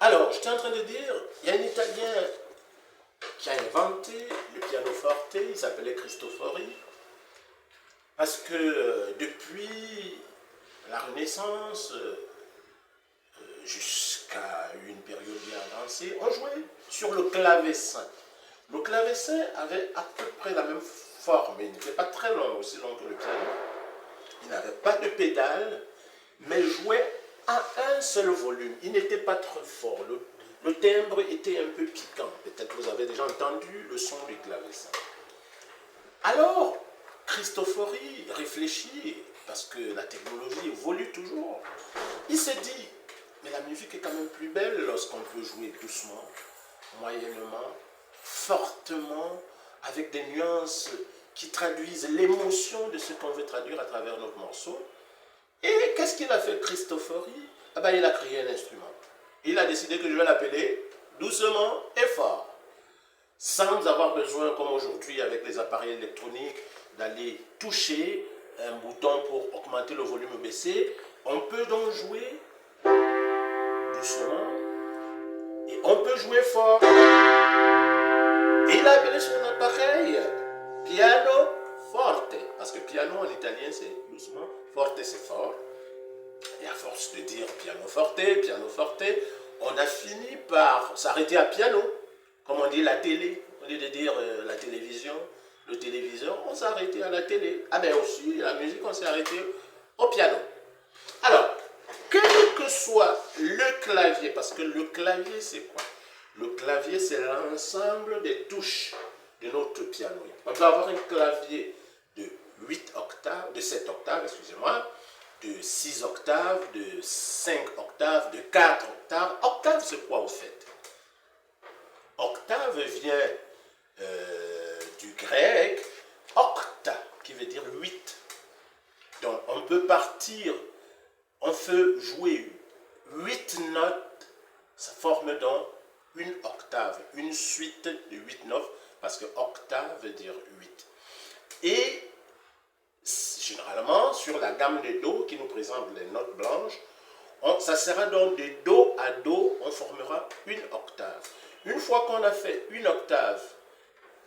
Alors, j'étais en train de dire, il y a un Italien qui a inventé le pianoforte, il s'appelait Cristofori, parce que depuis la Renaissance jusqu'à une période bien avancée, on jouait sur le clavecin. Le clavecin avait à peu près la même forme, il n'était pas très long, aussi long que le piano. Il n'avait pas de pédale, mais jouait à un seul volume. Il n'était pas très fort. Le timbre était un peu piquant. Peut-être que vous avez déjà entendu le son du clavecin. Alors, Cristofori réfléchit, parce que la technologie évolue toujours. Il s'est dit, mais la musique est quand même plus belle lorsqu'on peut jouer doucement, moyennement, fortement, avec des nuances qui traduisent l'émotion de ce qu'on veut traduire à travers notre morceau. Et qu'est-ce qu'il a fait, Cristofori? Ah ben, il a créé un instrument. Il a décidé que je vais l'appeler doucement et fort. Sans avoir besoin, comme aujourd'hui avec les appareils électroniques, d'aller toucher un bouton pour augmenter le volume ou baisser. On peut donc jouer doucement et on peut jouer fort. Et il a appelé son appareil piano forte. Parce que piano en italien c'est doucement, forte c'est fort. Et à force de dire piano forte, on a fini par s'arrêter à piano. Comme on dit la télé, au lieu de dire la télévision, le téléviseur, on s'est arrêté à la télé. Ah ben aussi, la musique, on s'est arrêté au piano. Alors, quel que soit le clavier, parce que le clavier c'est quoi? Le clavier c'est l'ensemble des touches de notre piano. On peut avoir un clavier de 8 octaves, de 7 octaves, excusez-moi, de 6 octaves, de 5 octaves, de 4 octaves. Octave c'est quoi au fait? Octave vient du grec octa, qui veut dire 8. Donc on peut partir, on peut jouer 8 notes, ça forme donc une octave, une suite de 8 notes, parce que octave veut dire 8. Et généralement, sur la gamme de Do qui nous présente les notes blanches, ça sera donc de Do à Do, on formera une octave. Une fois qu'on a fait une octave,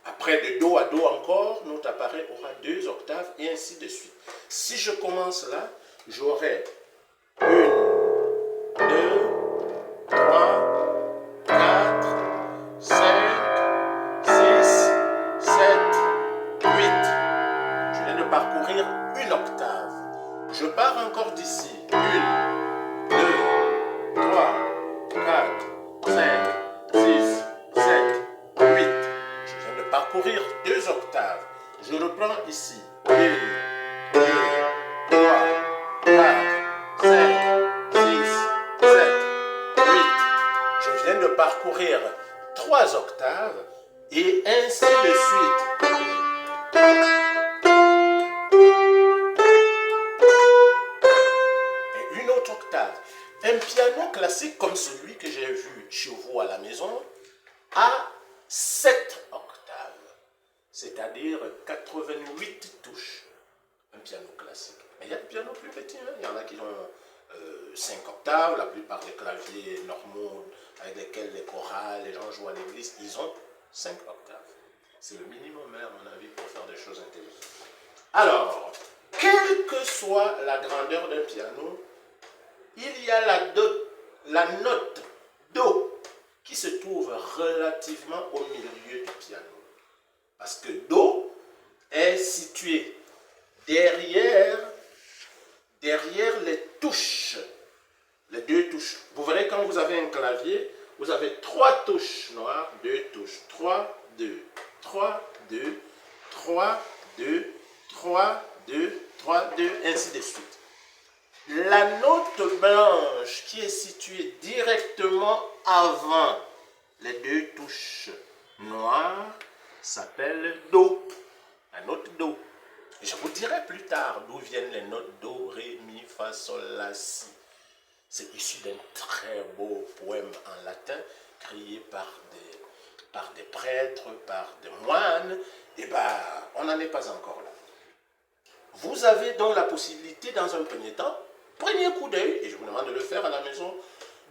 après de Do à Do encore, notre appareil aura 2 octaves et ainsi de suite. Si je commence là, j'aurai 1, 2, 3, 4, 5, 6, 7, 8. Je viens de parcourir une octave. Je pars encore d'ici. 1, 2, 3, 4, 5, 6, 7, 8. Je viens de parcourir 2 octaves. Je reprends ici. 1, 2, 3, 4, 5, 6, 7, 8. Je viens de parcourir 3 octaves et ainsi de suite. Et une autre octave. Un piano classique comme celui que j'ai vu chez vous à la maison a 7 octaves, c'est-à-dire 88 touches. Un piano classique. Mais il y a des pianos plus petits, hein. Il y en a qui ont 5 octaves, la plupart des claviers normaux avec lesquels les chorales, les gens jouent à l'église, ils ont 5 octaves. C'est le minimum, à mon avis, pour faire des choses intelligentes. Alors, quelle que soit la grandeur d'un piano, il y a la note Do qui se trouve relativement au milieu du piano. Parce que Do est situé derrière les touches, les 2 touches. Vous verrez quand vous avez un clavier, vous avez 3 touches noires, 2 touches, 3, 2, 3, 2, 3, 2, 3, 2, 3, 2, ainsi de suite. La note blanche qui est située directement avant les 2 touches noires s'appelle Do, la note Do. Et je vous dirai plus tard d'où viennent les notes Do, Ré, Mi, Fa, Sol, La, Si. C'est issu d'un très beau poème en latin créé par des prêtres, par des moines. Et bien, on n'en est pas encore là. Vous avez donc la possibilité, dans un premier temps, premier coup d'œil, et je vous demande de le faire à la maison,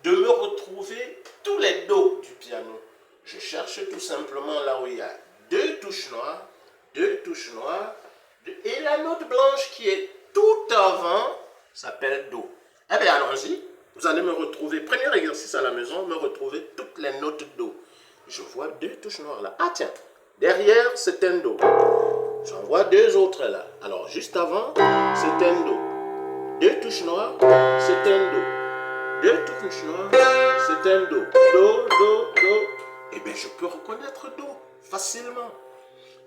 de me retrouver tous les Do du piano, je cherche tout simplement là où il y a deux touches noires, et la note blanche qui est tout avant s'appelle Do. Eh bien, allons-y. Vous allez me retrouver, premier exercice à la maison, me retrouver toutes les notes Do. Je vois deux touches noires là. Ah tiens, derrière c'est un Do. J'en vois deux autres là. Alors, juste avant, c'est un Do. Deux touches noires, c'est un Do. Deux touches noires, c'est un Do. Do, Do, Do. Eh bien, je peux reconnaître Do facilement.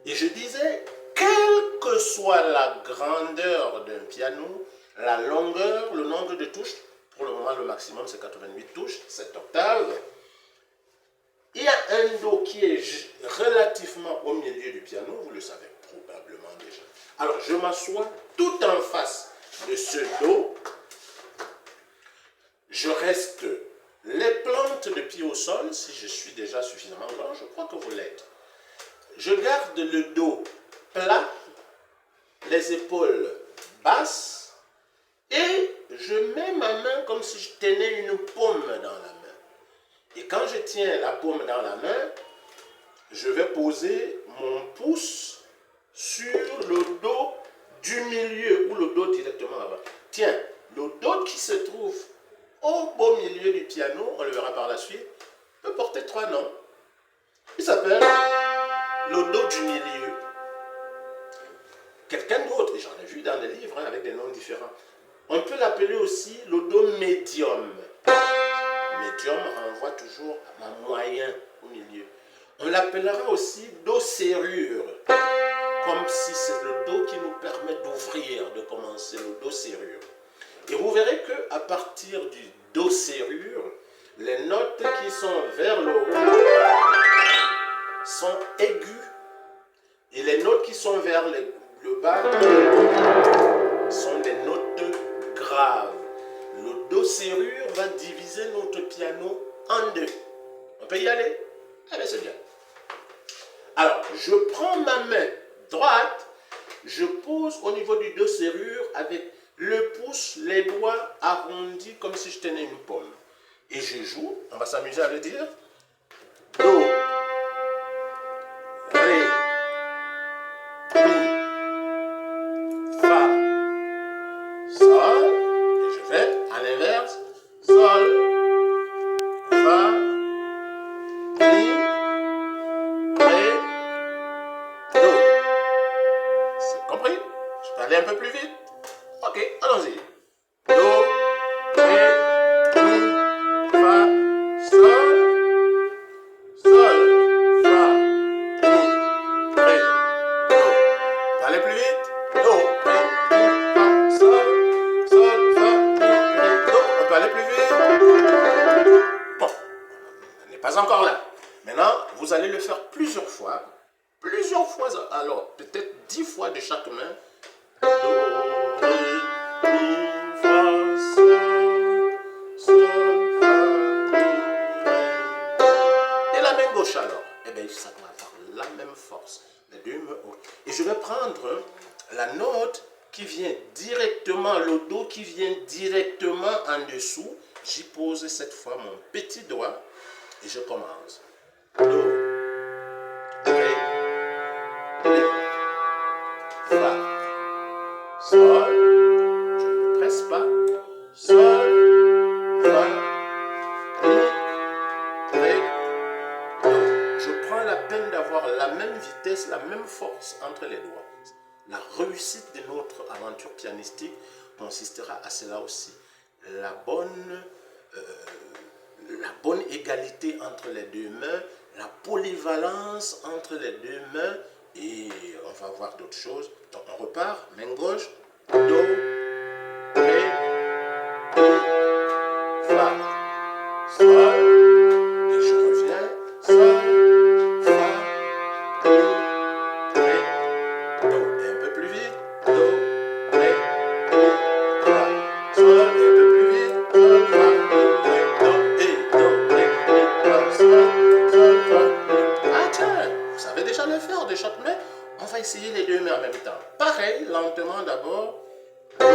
Et je disais, quelle que soit la grandeur d'un piano, la longueur, le nombre de touches, pour le moment, le maximum, c'est 88 touches, 7 octaves. Il y a un Do qui est relativement au milieu du piano, vous le savez probablement déjà. Alors, je m'assois tout en face de ce Do. Je reste les plantes de pied au sol, si je suis déjà suffisamment grand, je crois que vous l'êtes. Je garde le dos plat, les épaules basses, et je mets ma main comme si je tenais une paume dans la main. Et quand je tiens la paume dans la main, je vais poser mon pouce sur le dos du milieu, ou le dos directement là-bas. Tiens, le dos qui se trouve au beau milieu du piano, on le verra par la suite, peut porter trois noms. Il s'appelle le Do du milieu. Quelqu'un d'autre, et j'en ai vu dans des livres avec des noms différents, on peut l'appeler aussi le Do médium. Médium renvoie toujours à un moyen au milieu. On l'appellera aussi Do serrure, comme si c'est le Do qui nous permet d'ouvrir, de commencer, le Do serrure. Et vous verrez qu'à partir du Do serrure, les notes qui sont vers le haut sont aiguës, et les notes qui sont vers le bas sont des notes graves. Le Do serrure va diviser notre piano en deux. On peut y aller? Eh bien, c'est bien. Alors, je prends ma main droite, je pose au niveau du Do serrure avec le pouce, les doigts arrondis comme si je tenais une paume. Et je joue, on va s'amuser à le dire. Do, Ré, Mi, Fa, Sol. Et je fais à l'inverse. Sol, Fa, Mi, Ré, Do. C'est compris? Je peux aller un peu plus vite? Ok, allons-y. Do, Ré, Mi, Fa, Sol, Sol, Fa, Mi, Ré, Do. On va aller plus vite. Do, Ré, Mi, Fa, Sol, Sol, Fa, Mi, Ré, Do. On peut aller plus vite. Bon, on n'est pas encore là. Maintenant, vous allez le faire plusieurs fois, alors peut-être 10 fois de chaque main. Do, Ré, Mi, Fa, Sol, Sol, Fa, Mi, Ré. Et la main gauche alors, eh bien ça doit avoir la même force, les deux mains hautes. Et je vais prendre la note qui vient directement, le Do qui vient directement en dessous. J'y pose cette fois mon petit doigt et je commence. Do, Ré, Mi, Fa, Sol, je ne presse pas, Sol, Fa, Mi, Ré, Do. Je prends la peine d'avoir la même vitesse, la même force entre les doigts. La réussite de notre aventure pianistique consistera à cela aussi. La bonne égalité entre les deux mains, la polyvalence entre les deux mains, et on va voir d'autres choses. Donc on repart, main gauche, Do, Ré, Mi, Fa, Sol, et je reviens, Sol, Fa, Mi, Ré, Do. Et un peu plus vite, Do, Ré, Mi, Fa, Sol, et un peu plus vite, Sol, Fa, Mi, Ré, Do, et Do, Ré, Mi, Fa, Sol, Sol, Fa, Mi. Ah tiens, vous savez déjà le faire de chaque main. On va essayer les deux mains en même temps. Pareil, lentement d'abord. Do,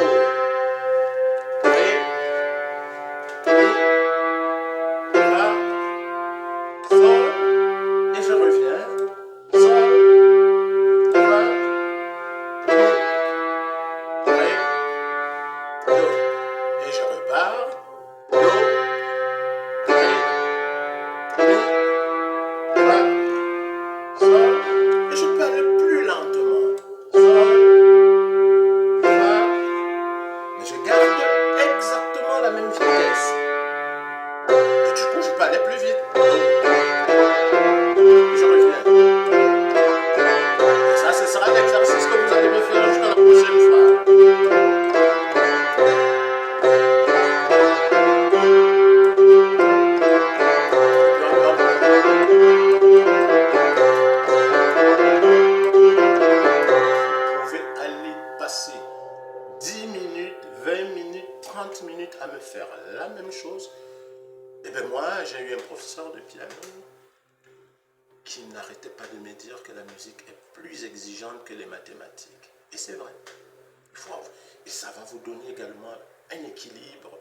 pars, do, ré, mi, fa, sol, et je peux aller plus lentement. Sol, fa, mais je garde exactement la même vitesse. Et du coup, je peux aller plus vite. Je reviens. Et ça, ce sera l'exercice que vous allez me faire jusqu'à la prochaine fois. Vous pouvez aller passer 10 minutes, 20 minutes, 30 minutes à me faire la même chose. Et bien moi, j'ai eu un professeur de piano qui n'arrêtait pas de me dire que la musique est plus exigeante que les mathématiques. Et c'est vrai. Et ça va vous donner également un équilibre,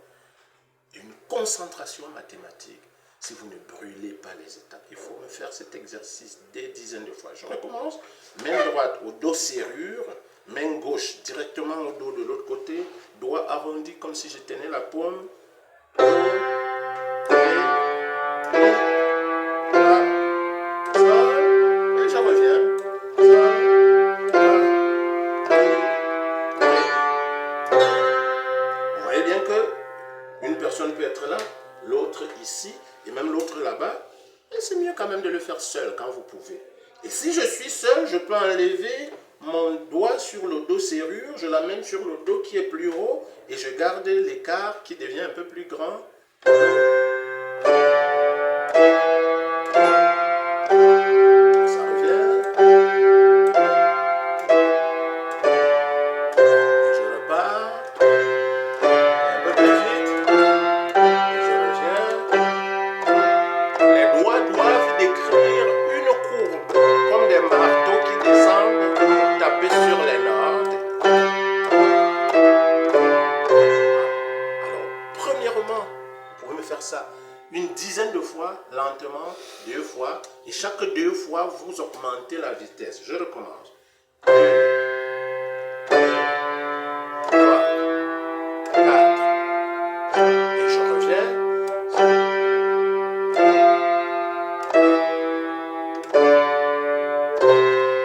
une concentration mathématique. Si vous ne brûlez pas les étapes, il faut me faire cet exercice des dizaines de fois. Je recommence. Main droite au dos serrure, main gauche directement au dos de l'autre côté, doigt arrondi comme si je tenais la paume. Do, ré, mi, fa, sol, et je reviens. Sol, fa, mi, ré. Vous voyez bien que une personne peut être là, l'autre ici, et même l'autre là-bas. Et c'est mieux quand même de le faire seul quand vous pouvez. Et si je suis seul, je peux enlever mon doigt sur le dos serrure, je l'amène sur le dos qui est plus haut, et je garde l'écart qui devient un peu plus grand. Ça revient. Et je repars. Un peu plus vite. Et je reviens. Les doigts doivent décrire une courbe, comme des marteaux qui descendent pour taper sur les notes. Alors, premièrement, vous pouvez me faire ça une dizaine de fois, lentement, 2 fois, et chaque 2 fois, vous augmentez la vitesse. Je recommence. 1, 2, 3, 4, et je reviens.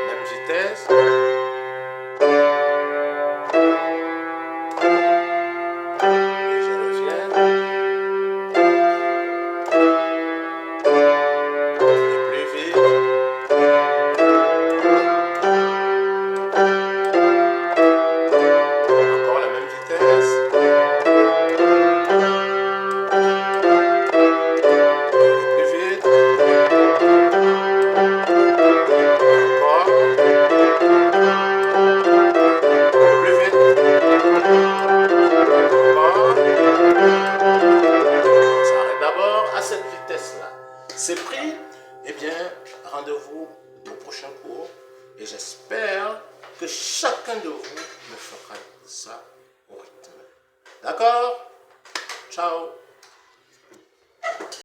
Même vitesse. Et je reviens. Et plus vite. Encore la même vitesse. Et plus vite. Encore. Un peu plus vite. Encore. On s'arrête d'abord à cette vitesse-là. C'est pris. Eh bien, rendez-vous au prochain cours. Et j'espère que chacun de vous me fera ça au rythme. D'accord? Ciao!